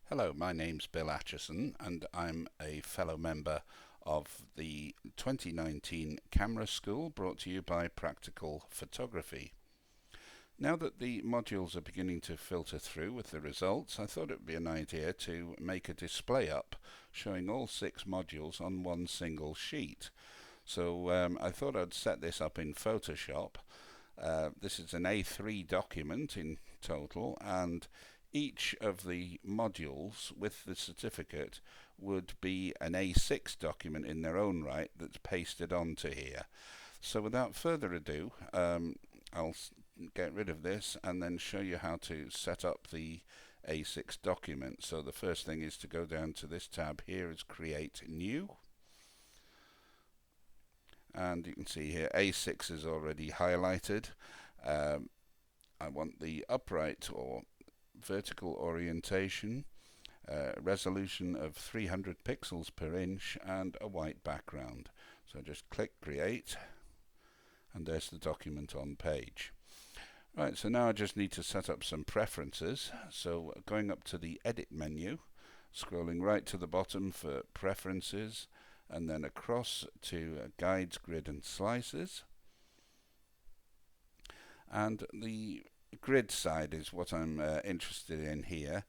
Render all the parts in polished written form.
Hello, my name's Bill Atchison and I'm a fellow member of the 2019 Camera School brought to you by Practical Photography. Now that the modules are beginning to filter through with the results, I thought it would be an idea to make a display up showing all 6 modules on one single sheet. So I thought I'd set this up in Photoshop. This is an A3 document in total, and each of the modules with the certificate would be an A6 document in their own right that's pasted onto here. So without further ado, I'll get rid of this and then show you how to set up the A6 document. So the first thing is to go down to this tab here is Create New. And you can see here A6 is already highlighted. I want the upright or vertical orientation, resolution of 300 pixels per inch, and a white background. So just click Create, and there's the document on page. Right, so now I just need to set up some preferences. So going up to the Edit menu, scrolling right to the bottom for Preferences, and then across to Guides, Grid and Slices. And the grid side is what I'm interested in here.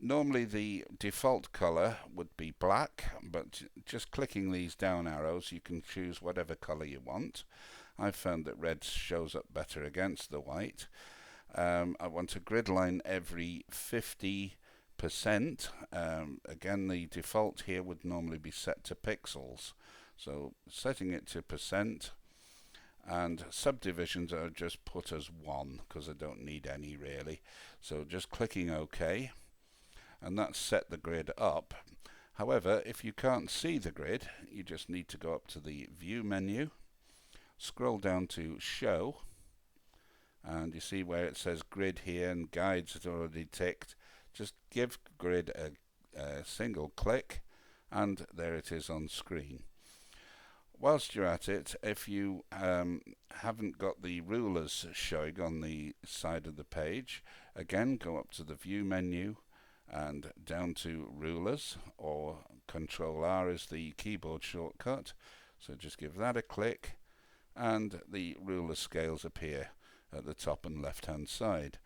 Normally the default color would be black, but just clicking these down arrows you can choose whatever color you want. I've found that red shows up better against the white. I want a grid line every 50%. Again, the default here would normally be set to pixels, so setting it to percent, and subdivisions are just put as 1 because I don't need any really. So just clicking OK, and that's set the grid up. However, if you can't see the grid, you just need to go up to the View menu, scroll down to Show, and you see where it says Grid here and Guides is already ticked. Just give Grid a single click, and there it is on screen. Whilst you're at it, if you haven't got the rulers showing on the side of the page, again go up to the View menu and down to Rulers, or Control R is the keyboard shortcut. So just give that a click, and the ruler scales appear at the top and left hand side.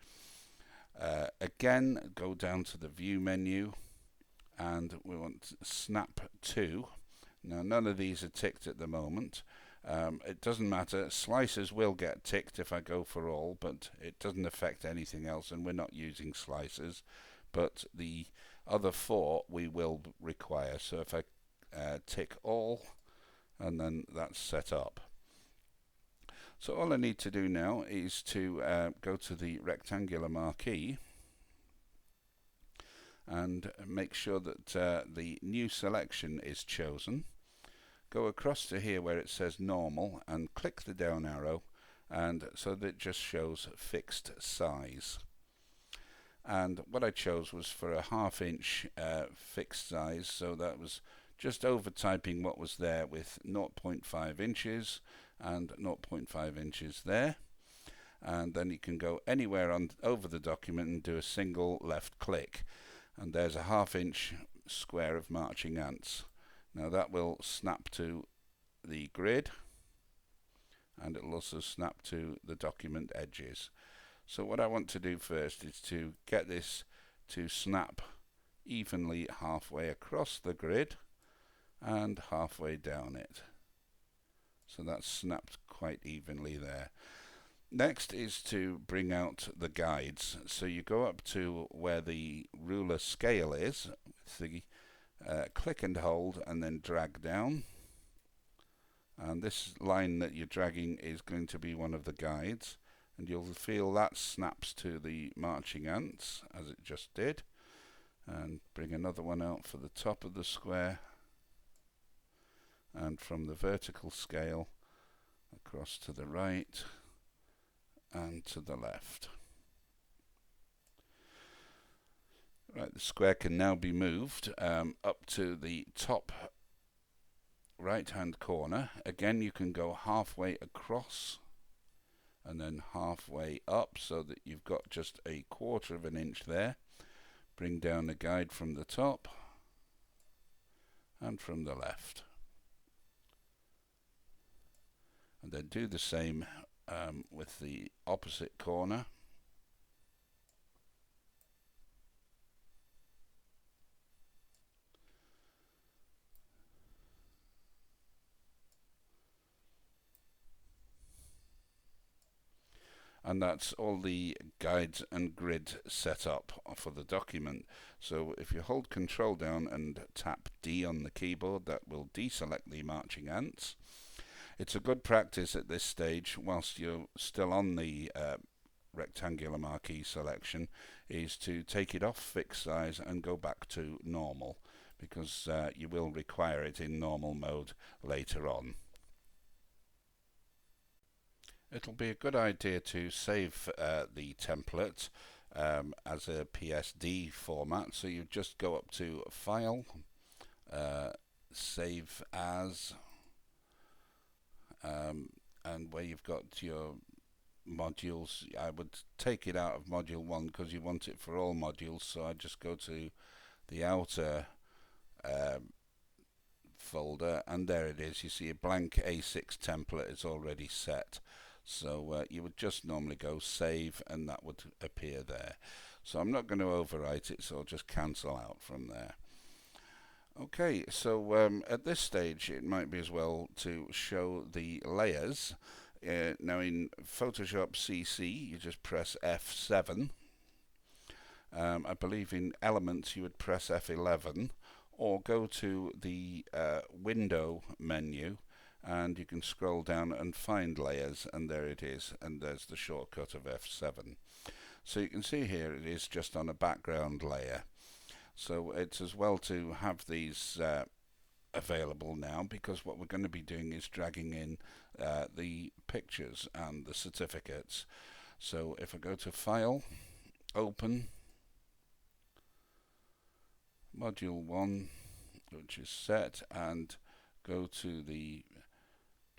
Again, go down to the View menu, and we want Snap to. Now none of these are ticked at the moment. It doesn't matter, slices will get ticked if I go for all, but it doesn't affect anything else, and we're not using slices, but the other 4 we will require. So if I tick all, and then that's set up. So all I need to do now is to go to the rectangular marquee and make sure that the new selection is chosen. Go across to here where it says normal and click the down arrow, and so that it just shows fixed size. And what I chose was for a 1/2 inch fixed size, so that was just over typing what was there with 0.5 inches and 0.5 inches there. And then you can go anywhere over the document and do a single left click, and there's a 1/2 inch square of marching ants. Now that will snap to the grid, and it will also snap to the document edges. So what I want to do first is to get this to snap evenly halfway across the grid and halfway down it. So that's snapped quite evenly there. Next is to bring out the guides. So you go up to where the ruler scale is, with the click and hold and then drag down. And this line that you're dragging is going to be one of the guides, and you'll feel that snaps to the marching ants as it just did. And bring another one out for the top of the square, and from the vertical scale across to the right and to the left. Right, the square can now be moved up to the top right hand corner. Again, you can go halfway across and then halfway up, so that you've got just a 1/4 of an inch there. bring down the guide from the top and from the left. And then do the same with the opposite corner. And that's all the guides and grid set up for the document. So if you hold Control down and tap D on the keyboard, that will deselect the marching ants. It's a good practice at this stage, whilst you're still on the rectangular marquee selection, is to take it off fixed size and go back to normal, because you will require it in normal mode later on. It'll be a good idea to save the template as a PSD format. So you just go up to File, Save As, and where you've got your modules, I would take it out of module 1 because you want it for all modules. So I just go to the outer folder, and there it is. You see a blank A6 template is already set. So you would just normally go save, and that would appear there. So I'm not going to overwrite it, so I'll just cancel out from there. Okay, so at this stage it might be as well to show the layers. Now in Photoshop CC you just press F7. I believe in Elements you would press F11, or go to the Window menu, and you can scroll down and find layers, and there it is, and there's the shortcut of F7. So you can see here it is just on a background layer. So it's as well to have these available now, because what we're going to be doing is dragging in the pictures and the certificates. So if I go to File, Open, Module 1, which is set, and go to the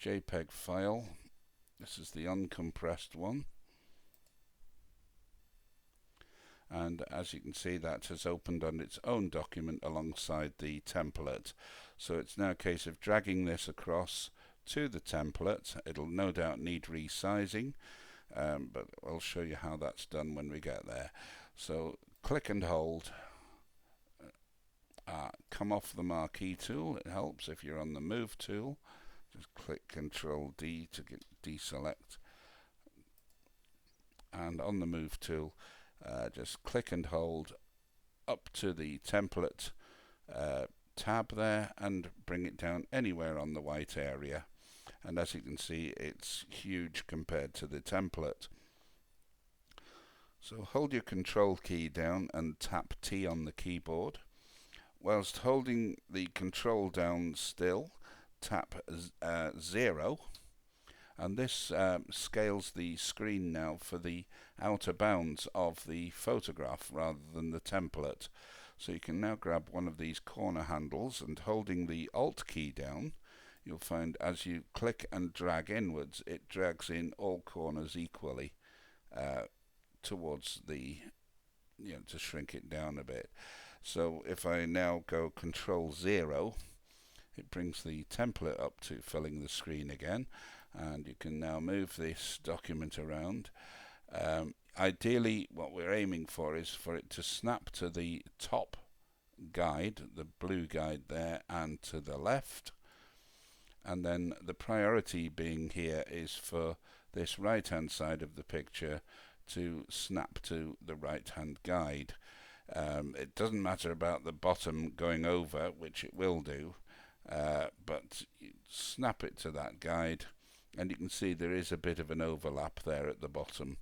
JPEG file. This is the uncompressed one, and as you can see, that has opened on its own document alongside the template. So it's now a case of dragging this across to the template. It'll no doubt need resizing, but I'll show you how that's done when we get there. So click and hold, come off the marquee tool. It helps if you're on the move tool. Just click Control D to deselect, and on the move tool just click and hold up to the template tab there and bring it down anywhere on the white area, and as you can see it's huge compared to the template. So hold your Control key down and tap T on the keyboard. Whilst holding the Control down still, tap 0, and this scales the screen now for the outer bounds of the photograph rather than the template. So you can now grab one of these corner handles, and holding the Alt key down, you'll find as you click and drag inwards, it drags in all corners equally towards the, to shrink it down a bit. So if I now go Control 0, it brings the template up to filling the screen again, and you can now move this document around. Ideally what we're aiming for is for it to snap to the top guide, the blue guide there, and to the left, and then the priority being here is for this right hand side of the picture to snap to the right hand guide. It doesn't matter about the bottom going over, which it will do, but snap it to that guide, and you can see there is a bit of an overlap there at the bottom.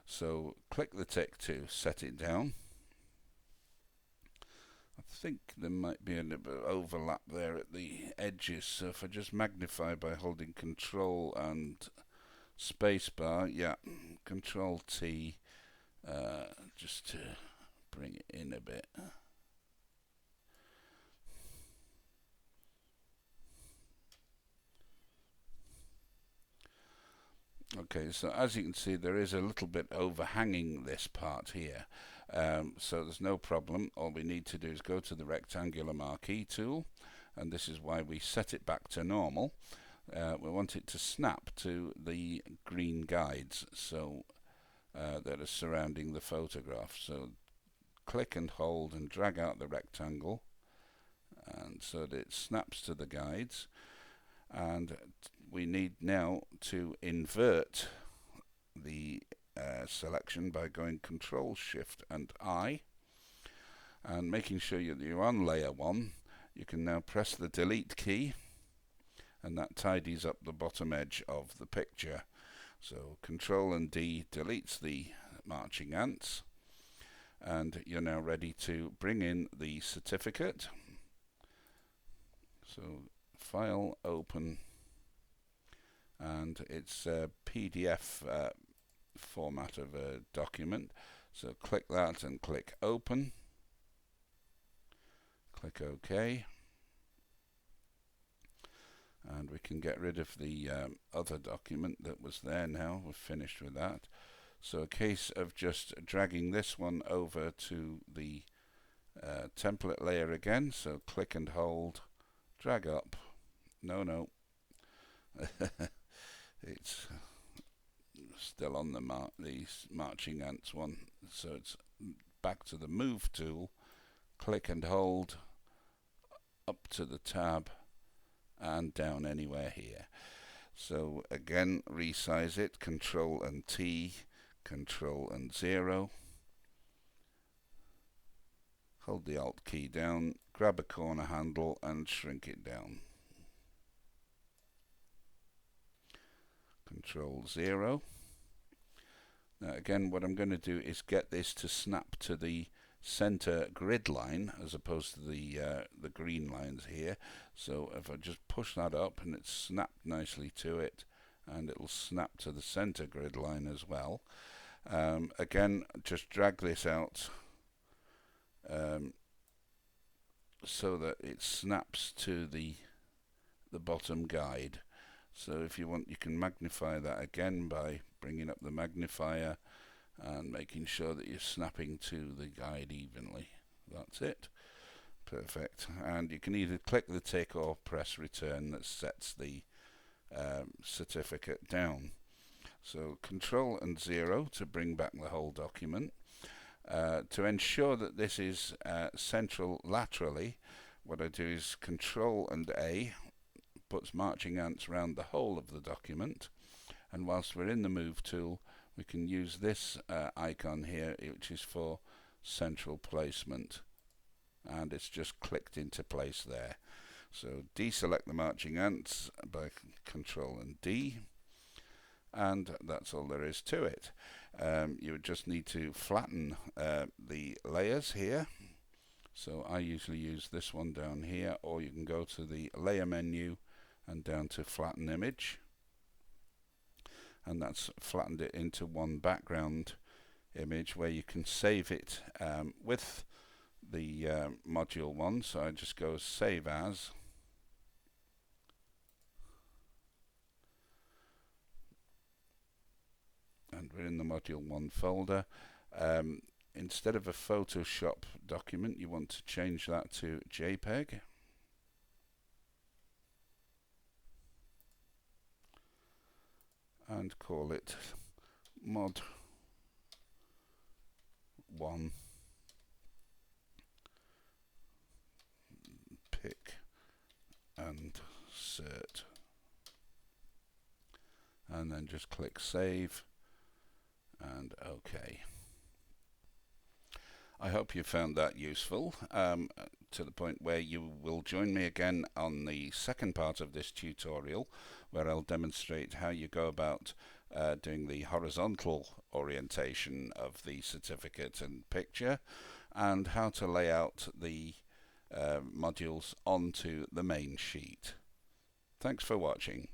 So click the tick to set it down. I think there might be a little bit of overlap there at the edges, so if I just magnify by holding Control and spacebar, yeah, Control T, just to bring it in a bit. Okay, so as you can see there is a little bit overhanging this part here, So there's no problem. All we need to do is go to the rectangular marquee tool, and this is why we set it back to normal. We want it to snap to the green guides that are surrounding the photograph. So click and hold and drag out the rectangle, and so that it snaps to the guides. And we need now to invert the selection by going Control Shift and I, and making sure you're on layer 1. You can now press the delete key, and that tidies up the bottom edge of the picture. So Control and D deletes the marching ants, and you're now ready to bring in the certificate. So File, Open, and it's a PDF format of a document. So click that and click Open. Click OK. And we can get rid of the other document that was there now. We're finished with that. So a case of just dragging this one over to the template layer again. So click and hold, drag up. No. It's still on the marching ants one. So it's back to the move tool, click and hold, up to the tab, and down anywhere here. So again, resize it, Control and T, Control and 0. Hold the Alt key down, grab a corner handle and shrink it down. Control 0. Now again, what I'm going to do is get this to snap to the center grid line as opposed to the green lines here. So if I just push that up, and it's snapped nicely to it, and it'll snap to the center grid line as well. Again, just drag this out so that it snaps to the bottom guide. So if you want, you can magnify that again by bringing up the magnifier and making sure that you're snapping to the guide evenly. That's it. Perfect. And you can either click the tick or press return. That sets the certificate down. So Control and 0 to bring back the whole document. To ensure that this is central laterally, what I do is Control and A, puts marching ants around the whole of the document. And whilst we're in the Move tool, we can use this icon here, which is for central placement. And it's just clicked into place there. So deselect the marching ants by Control and D. And that's all there is to it. You would just need to flatten the layers here. So I usually use this one down here, or you can go to the layer menu and down to flatten image. And that's flattened it into one background image where you can save it with the module one. So I just go Save As. And we're in the module 1 folder. Instead of a Photoshop document, you want to change that to JPEG. And call it Mod 1 Pick and Cert. And then just click Save and OK. I hope you found that useful to the point where you will join me again on the second part of this tutorial, where I'll demonstrate how you go about doing the horizontal orientation of the certificate and picture, and how to lay out the modules onto the main sheet. Thanks for watching.